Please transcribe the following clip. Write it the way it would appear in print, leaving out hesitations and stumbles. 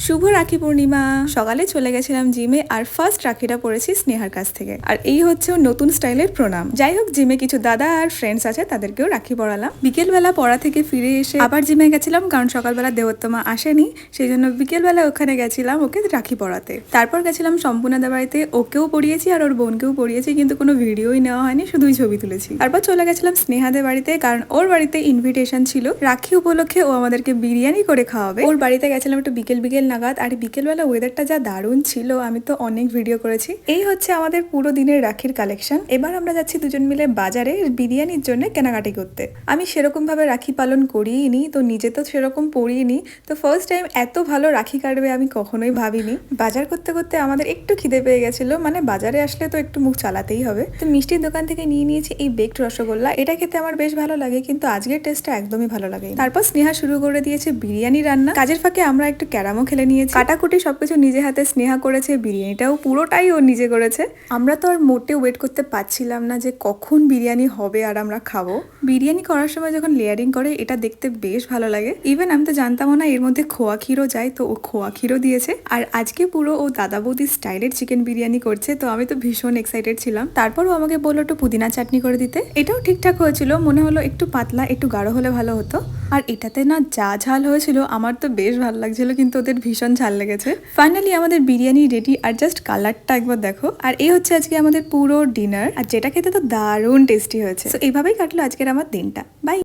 শুভ রাখি পূর্ণিমা। সকালে চলে গেছিলাম জিমে আর ফার্স্ট রাখিটা পড়েছি স্নেহার কাছ থেকে। আর এই হচ্ছে ওর নতুন স্টাইলের প্রণাম। যাই হোক, জিমে কিছু দাদা আর ফ্রেন্ডস আছে, তাদেরকেও রাখি পড়ালাম। বিকেলবেলা পড়া থেকে ফিরে এসে আবার জিমে গেছিলাম, কারণ সকালবেলা দেবোত্তমা আসেনি, সেই জন্য বিকেলবেলা ওখানে গেছিলাম ওকে রাখি পড়াতে। তারপর গেছিলাম সম্পূর্ণাদের বাড়িতে, ওকেও পড়িয়েছি আর ওর বোনকেও পড়িয়েছি, কিন্তু কোনো ভিডিওই নেওয়া হয়নি, শুধুই ছবি তুলেছি। তারপর চলে গেছিলাম স্নেহাদের বাড়িতে, কারণ ওর বাড়িতে ইনভিটেশন ছিল। রাখি উপলক্ষে ও আমাদেরকে বিরিয়ানি করে খাওয়াবে। ওর বাড়িতে গেছিলাম একটু বিকেল নাগাদ। আর বিকেলবেলা ওয়েদারটা যা দারুণ ছিল, আমি তো অনেক ভিডিও করেছি। এই হচ্ছে আমাদের পুরো দিনের রাখির কালেকশন। এবার আমরা যাচ্ছি দুজন মিলে বাজারে বিরিয়ানির জন্য কেনাকাটি করতে। আমি সেরকম ভাবে রাখি পালন করিনি, তো নিজে তো সেরকম পড়িনি, তো ফার্স্ট টাইম এত ভালো রাখি কাটবে আমি কখনোই ভাবিনি। বাজার করতে করতে আমাদের একটু খিদে পেয়ে গেছিল, মানে বাজারে আসলে তো একটু মুখ চালাতেই হবে। তো মিষ্টির দোকান থেকে নিয়ে নিয়েছি এই বেকড রসগোল্লা। এটা খেতে আমার বেশ ভালো লাগে, কিন্তু আজকের টেস্টটা একদমই ভালো লাগে। তারপর স্নেহা শুরু করে দিয়েছে বিরিয়ানি রান্না। কাজের ফাঁকে আমরা একটু ক্যারামও খেলে নিয়েছি। কাটাকুটি সবকিছু নিজে হাতে স্নেহা করেছে, বিরিয়ানিটাও পুরোটাই ও নিজে করেছে। আমরা তো আর মোটে ওয়েট করতে পারছিলাম না যে কখন বিরিয়ানি হবে আর আমরা খাবো। বিরিয়ানি করার সময় যখন লেয়ারিং করে, এটা দেখতে বেশ ভালো লাগে। ইভেন আমি তো জানতাম না এর মধ্যে খোয়া ক্ষীরও যায়, তো ও খোয়া ক্ষীরও দিয়েছে। আর আজকে পুরো ও দাদা বৌদি স্টাইলের চিকেন বিরিয়ানি করছে, তো আমি তো ভীষণ এক্সাইটেড ছিলাম। তারপর ও আমাকে বললো একটু পুদিনা চাটনি করে দিতে। এটাও ঠিকঠাক হয়েছিল, মনে হলো একটু পাতলা, একটু গাঢ় হলে ভালো হতো। আর এটাতে না যা ঝাল হয়েছিল আমার তো বেশ ভালো লাগছিল, কিন্তু ওদের ভীষণ ঝাল লেগেছে। ফাইনালি আমাদের বিরিয়ানি রেডি, আর জাস্ট কালারটা একবার দেখো। আর এই হচ্ছে আজকে আমাদের পুরো ডিনার, আর যেটা খেতে তো দারুণ টেস্টি হয়েছে। তো এইভাবেই কাটলো আজকের আমার দিনটা। বাই।